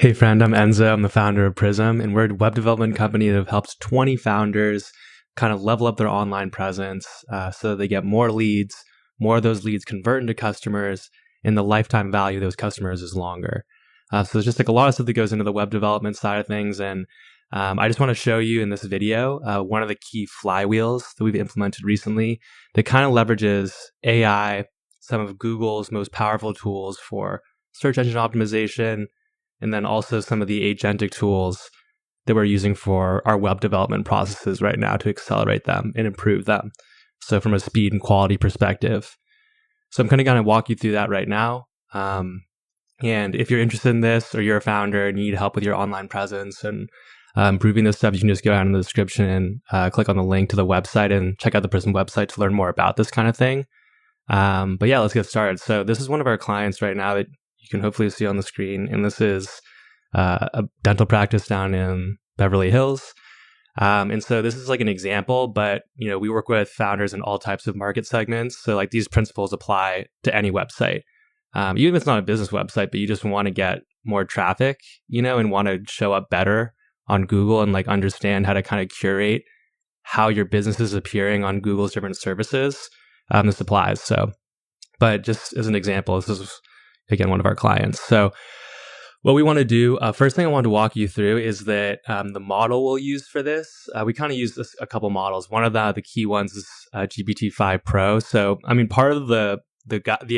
Hey friend, I'm Enzo. I'm the founder of Prism, and we're a web development company that helps 20 founders kind of level up their online presence so that they get more leads, more of those leads convert into customers, and the lifetime value of those customers is longer. So there's just like a lot of stuff that goes into the web development side of things, and I just want to show you in this video one of the key flywheels that we've implemented recently that kind of leverages AI, some of Google's most powerful tools for search engine optimization, and then also some of the agentic tools that we're using for our web development processes right now to accelerate them and improve them. So from a speed and quality perspective. So I'm kind of going to walk you through that right now. And if you're interested in this or you're a founder and need help with your online presence and improving this stuff, you can just go down in the description and click on the link to the website and check out the Prism website to learn more about this kind of thing. But yeah, let's get started. So this is one of our clients right now that you can hopefully see on the screen. And this is a dental practice down in Beverly Hills. And so this is like an example, but we work with founders in all types of market segments. So like these principles apply to any website. Even if it's not a business website, but you just want to get more traffic, and want to show up better on Google and like understand how to kind of curate how your business is appearing on Google's different services. This applies. So, but just as an example, this is again one of our clients. So what we want to do, first thing I want to walk you through is that the model we'll use for this, we kind of use a couple models. One of the key ones is GPT-5 Pro. So, I mean, part of the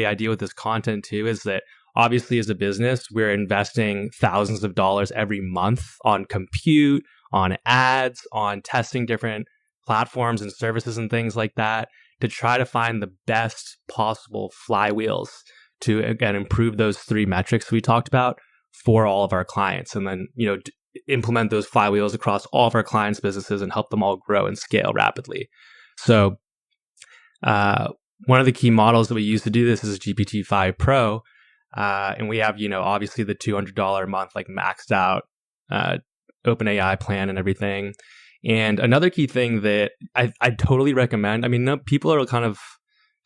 idea with this content too is that obviously as a business, we're investing thousands of dollars every month on compute, on ads, on testing different platforms and services and things like that to try to find the best possible flywheels to, again, improve those three metrics we talked about for all of our clients, and then implement those flywheels across all of our clients' businesses and help them all grow and scale rapidly. So one of the key models that we use to do this is GPT-5 Pro, and we have obviously the $200 a month like maxed out OpenAI plan and everything. And another key thing that I totally recommend, I mean, people are kind of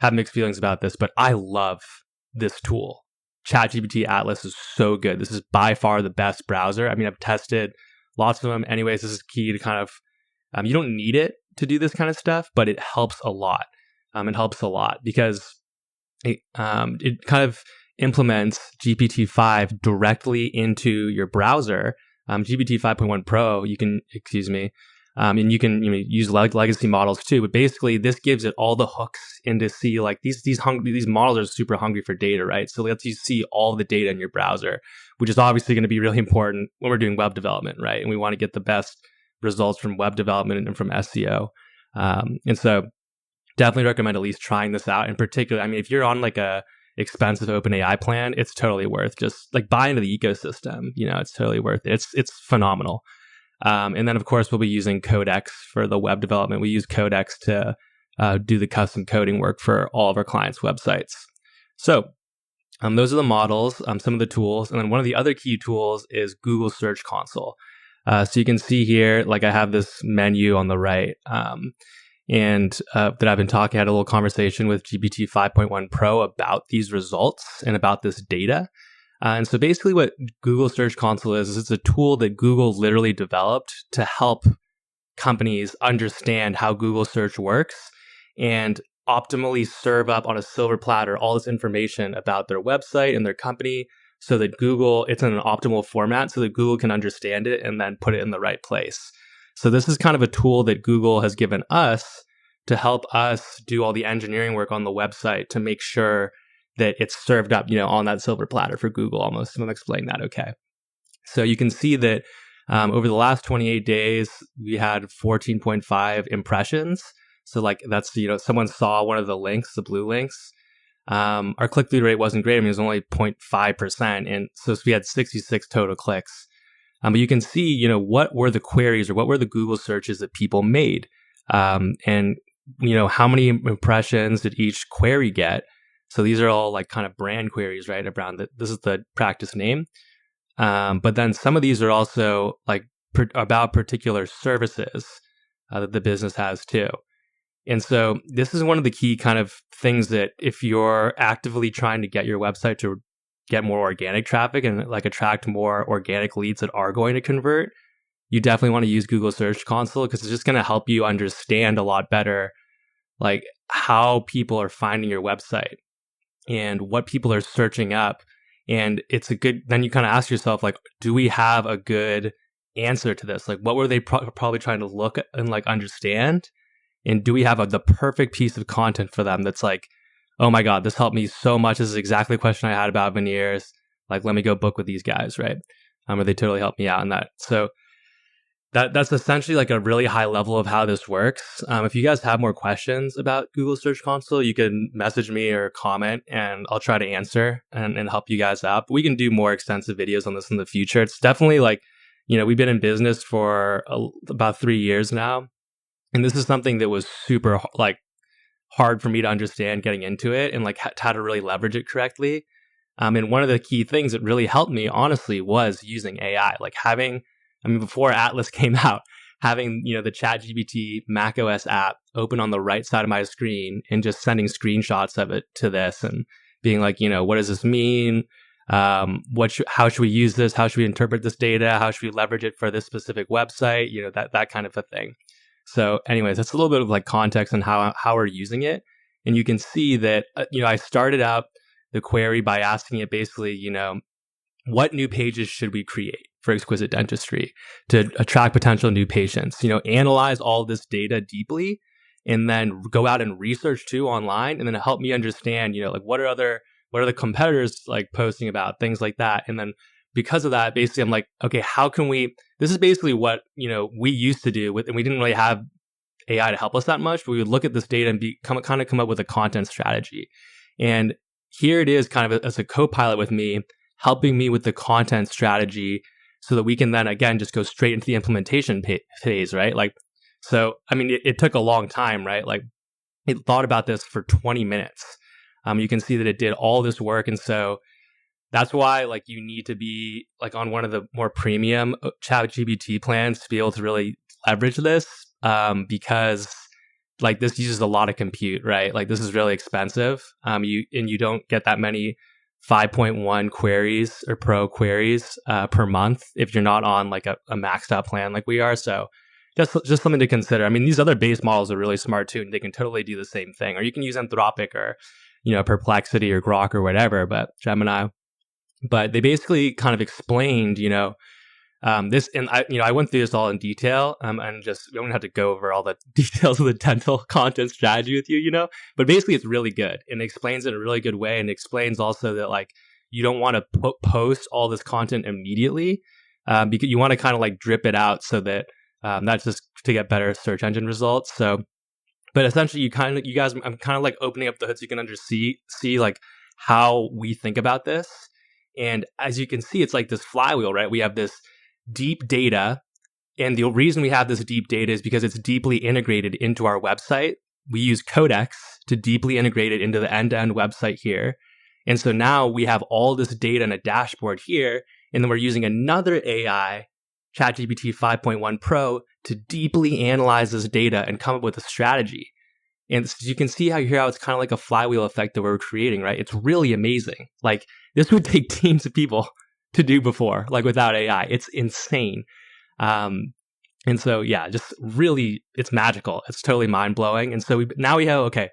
have mixed feelings about this, but I love this tool. ChatGPT Atlas is so good. This is by far the best browser. I mean, I've tested lots of them. Anyways, this is key to kind of, you don't need it to do this kind of stuff, but it helps a lot. It helps a lot because it kind of implements GPT-5 directly into your browser. GPT 5.1 Pro, and you can use legacy models too, but basically this gives it all the hooks into see like these models are super hungry for data, right? So it lets you see all the data in your browser, which is obviously going to be really important when we're doing web development, right? And we want to get the best results from web development and from SEO. And so definitely recommend at least trying this out. In particular, I mean, if you're on like a expensive OpenAI plan, it's totally worth just like buy into the ecosystem. It's totally worth it. It's phenomenal. And then, of course, we'll be using Codex for the web development. We use Codex to do the custom coding work for all of our clients' websites. So those are the models, some of the tools. And then one of the other key tools is Google Search Console. So you can see here, like I have this menu on the right. And that I've been talking, I had a little conversation with GPT 5.1 Pro about these results and about this data. And so basically what Google Search Console is it's a tool that Google literally developed to help companies understand how Google search works and optimally serve up on a silver platter all this information about their website and their company so that it's in an optimal format so that Google can understand it and then put it in the right place. So this is kind of a tool that Google has given us to help us do all the engineering work on the website to make sure that it's served up, on that silver platter for Google almost. And I'll explain that, okay? So you can see that over the last 28 days, we had 14.5 impressions. So like that's, someone saw one of the links, the blue links. Our click-through rate wasn't great. I mean, it was only 0.5%. And so we had 66 total clicks. But you can see, what were the queries or what were the Google searches that people made? And, how many impressions did each query get? So these are all like kind of brand queries, right? Around this is the practice name. But then some of these are also like about particular services that the business has too. And so this is one of the key kind of things that if you're actively trying to get your website to get more organic traffic and like attract more organic leads that are going to convert, you definitely want to use Google Search Console because it's just going to help you understand a lot better like how people are finding your website and what people are searching up. And it's a good, then you kind of ask yourself, like, do we have a good answer to this? Like, what were they probably trying to look at and like understand? And do we have the perfect piece of content for them that's like, oh my God, this helped me so much. This is exactly the question I had about veneers. Like, let me go book with these guys, right? Or they totally helped me out in that. So that's essentially like a really high level of how this works. If you guys have more questions about Google Search Console, you can message me or comment and I'll try to answer and help you guys out. But we can do more extensive videos on this in the future. It's definitely like, we've been in business for about 3 years now. And this is something that was super like hard for me to understand getting into it and like how to really leverage it correctly. And one of the key things that really helped me, honestly, was using AI. Like before Atlas came out, having, the ChatGPT macOS app open on the right side of my screen and just sending screenshots of it to this and being like, what does this mean? How should we use this? How should we interpret this data? How should we leverage it for this specific website? That kind of a thing. So anyways, that's a little bit of like context on how we're using it. And you can see that, I started out the query by asking it basically, what new pages should we create for Exquisite Dentistry to attract potential new patients? Analyze all this data deeply and then go out and research too online and then help me understand, like what are the competitors like posting about, things like that. And then because of that, basically I'm like, okay, how can this is basically what, we used to do and we didn't really have AI to help us that much, but we would look at this data and come up with a content strategy. And here it is kind of as a co-pilot with me, helping me with the content strategy so that we can then, again, just go straight into the implementation phase, right? Like, so, it took a long time, right? Like, it thought about this for 20 minutes. You can see that it did all this work. And so that's why, like, you need to be, like, on one of the more premium ChatGPT plans to be able to really leverage this, because like this uses a lot of compute, right? Like this is really expensive. You don't get that many 5.1 queries or pro queries per month if you're not on like a maxed out plan like we are. So just something to consider. These other base models are really smart too, and they can totally do the same thing. Or you can use Anthropic or Perplexity or Grok or whatever, but Gemini. But they basically kind of explained, this, and I went through this all in detail, and just we don't have to go over all the details of the dental content strategy with you, but basically it's really good and explains it in a really good way, and explains also that like you don't want to post all this content immediately, because you want to kind of like drip it out so that that's just to get better search engine results. So, but essentially, you guys, I'm kind of like opening up the hood so you can see like how we think about this, and as you can see, it's like this flywheel, right? We have this deep data. And the reason we have this deep data is because it's deeply integrated into our website. We use Codex to deeply integrate it into the end-to-end website here. And so now we have all this data in a dashboard here. And then we're using another AI, ChatGPT 5.1 Pro, to deeply analyze this data and come up with a strategy. And so you can see how it's kind of like a flywheel effect that we're creating, right? It's really amazing. Like this would take teams of people to do before, like without AI. It's insane. And so, yeah, just really, it's magical. It's totally mind blowing. And so now we have, okay,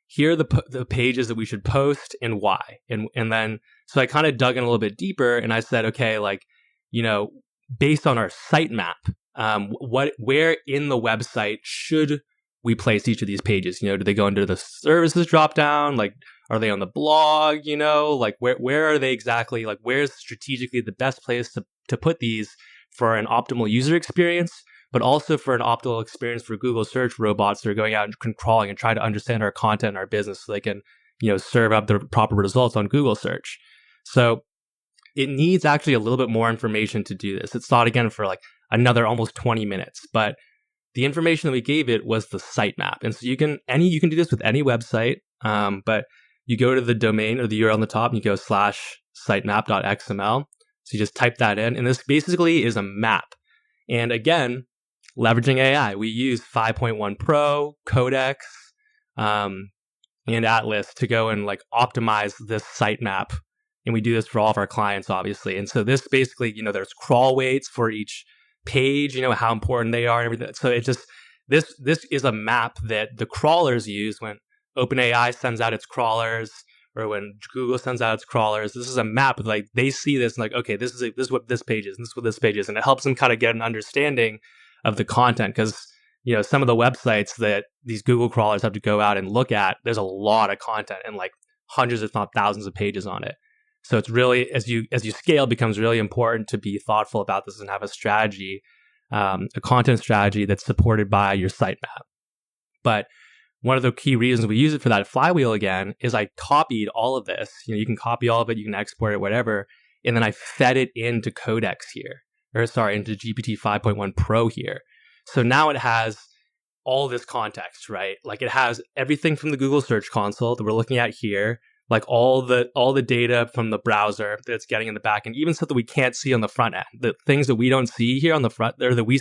here are the pages that we should post and why. And then, so I kind of dug in a little bit deeper and I said, okay, like, based on our sitemap, where in the website should we place each of these pages? Do they go into the services dropdown? Like, are they on the blog? Like where are they exactly? Like, where's strategically the best place to put these for an optimal user experience, but also for an optimal experience for Google search robots that are going out and crawling and trying to understand our content and our business so they can, serve up the proper results on Google search. So it needs actually a little bit more information to do this. It's thought again for like another almost 20 minutes, but the information that we gave it was the sitemap. And so you can do this with any website, but you go to the domain or the URL on the top and you go /sitemap.xml. So you just type that in, and this basically is a map. And again, leveraging AI, we use 5.1 Pro, Codex, and Atlas to go and like optimize this sitemap And we do this for all of our clients, obviously. And so this basically, there's crawl weights for each page, how important they are and everything. So it just, this is a map that the crawlers use when OpenAI sends out its crawlers, or when Google sends out its crawlers. This is a map of, like, they see this and, like, okay, this is what this page is, and this is what this page is. And it helps them kind of get an understanding of the content, because some of the websites that these Google crawlers have to go out and look at, there's a lot of content and like hundreds, if not thousands, of pages on it. So it's really, as you scale, it becomes really important to be thoughtful about this and have a strategy, a content strategy that's supported by your sitemap. But one of the key reasons we use it for that Flywheel, again, is I copied all of this. You can copy all of it, you can export it, whatever, and then I fed it into Codex here, into GPT 5.1 Pro here. So now it has all this context, right? Like, it has everything from the Google Search Console that we're looking at here, like all the data from the browser that it's getting in the back end, even stuff that we can't see on the front end. The things that we don't see here on the front, or that we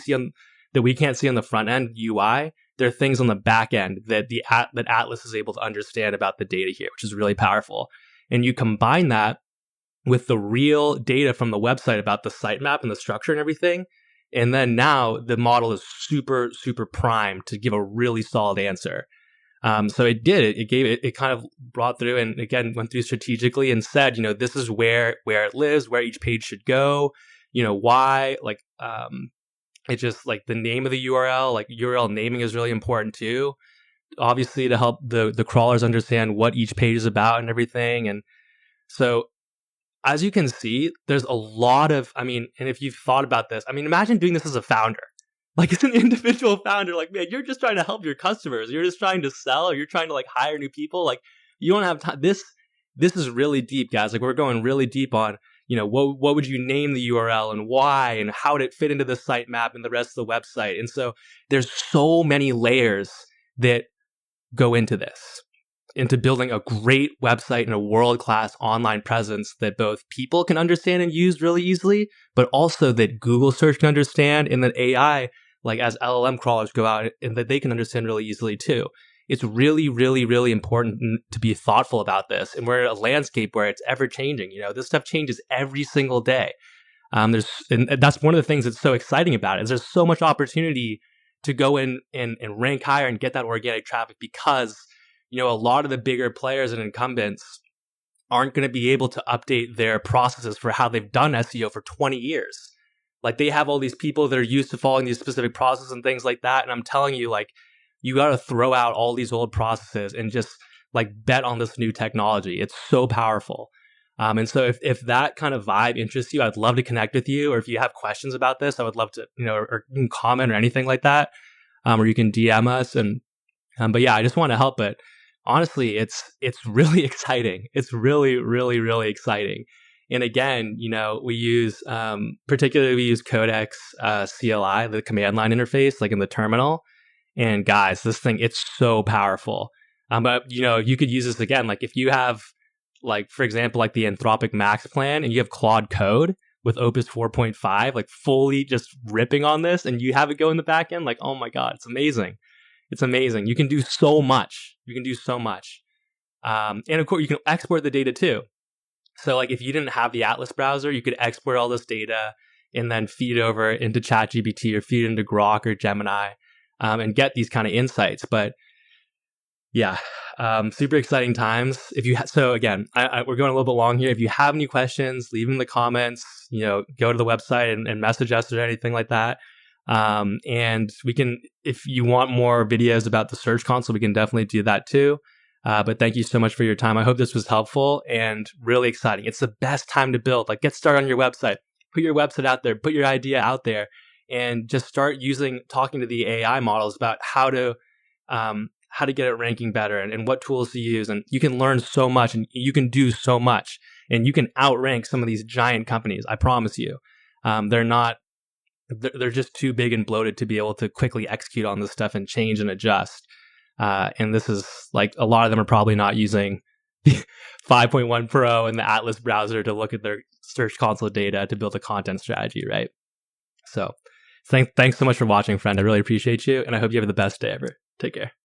can't see on the front end UI, there are things on the back end that that Atlas is able to understand about the data here, which is really powerful. And you combine that with the real data from the website about the sitemap and the structure and everything, and then now the model is super, super primed to give a really solid answer. So it did. It kind of brought through, and again went through strategically and said, this is where it lives, where each page should go, why, like, it's just like the name of the URL, like URL naming is really important too, obviously, to help the crawlers understand what each page is about and everything. And so, as you can see, there's a lot of, and if you've thought about this, imagine doing this as a founder. Like, as an individual founder, like, man, you're just trying to help your customers. You're just trying to sell, or you're trying to, like, hire new people. Like, you don't have time. This is really deep, guys. Like, we're going really deep on, what would you name the URL and why, and how would it fit into the sitemap and the rest of the website. And so there's so many layers that go into this, into building a great website and a world-class online presence that both people can understand and use really easily, but also that Google search can understand, and that AI, like, as LLM crawlers go out, and that they can understand really easily too. It's really, really, really important to be thoughtful about this. And we're in a landscape where it's ever changing. This stuff changes every single day. And that's one of the things that's so exciting about it, is there's so much opportunity to go in and rank higher and get that organic traffic, because a lot of the bigger players and incumbents aren't going to be able to update their processes for how they've done SEO for 20 years. Like, they have all these people that are used to following these specific processes and things like that. And I'm telling you, like, you got to throw out all these old processes and just, like, bet on this new technology. It's so powerful. And so if that kind of vibe interests you, I'd love to connect with you. Or if you have questions about this, I would love to, or you can comment or anything like that. Or you can DM us. And but yeah, I just want to help it. Honestly, it's really exciting. It's really, really, really exciting. And again, we use, particularly we use Codex CLI, the command line interface, like in the terminal. And guys, this thing, it's so powerful. But you could use this again, like, if you have, like, for example, like the Anthropic Max plan, and you have Claude Code with Opus 4.5, like, fully just ripping on this, and you have it go in the back end, like, oh my God, it's amazing. It's amazing. You can do so much. And of course, you can export the data too. So, like, if you didn't have the Atlas browser, you could export all this data and then feed it over into ChatGPT, or feed it into Grok or Gemini, and get these kind of insights. But yeah, super exciting times. So again, we're going a little bit long here. If you have any questions, leave them in the comments. Go to the website and message us or anything like that. And we can, if you want more videos about the Search Console, we can definitely do that too. But thank you so much for your time. I hope this was helpful and really exciting. It's the best time to build. Like, get started on your website. Put your website out there. Put your idea out there, and just start talking to the AI models about how to get it ranking better, and what tools to use. And you can learn so much, and you can do so much, and you can outrank some of these giant companies. I promise you. They're just too big and bloated to be able to quickly execute on this stuff and change and adjust. And this is, like, a lot of them are probably not using 5.1 Pro and the Atlas browser to look at their Search Console data to build a content strategy, right? So thanks so much for watching, friend. I really appreciate you, and I hope you have the best day ever. Take care.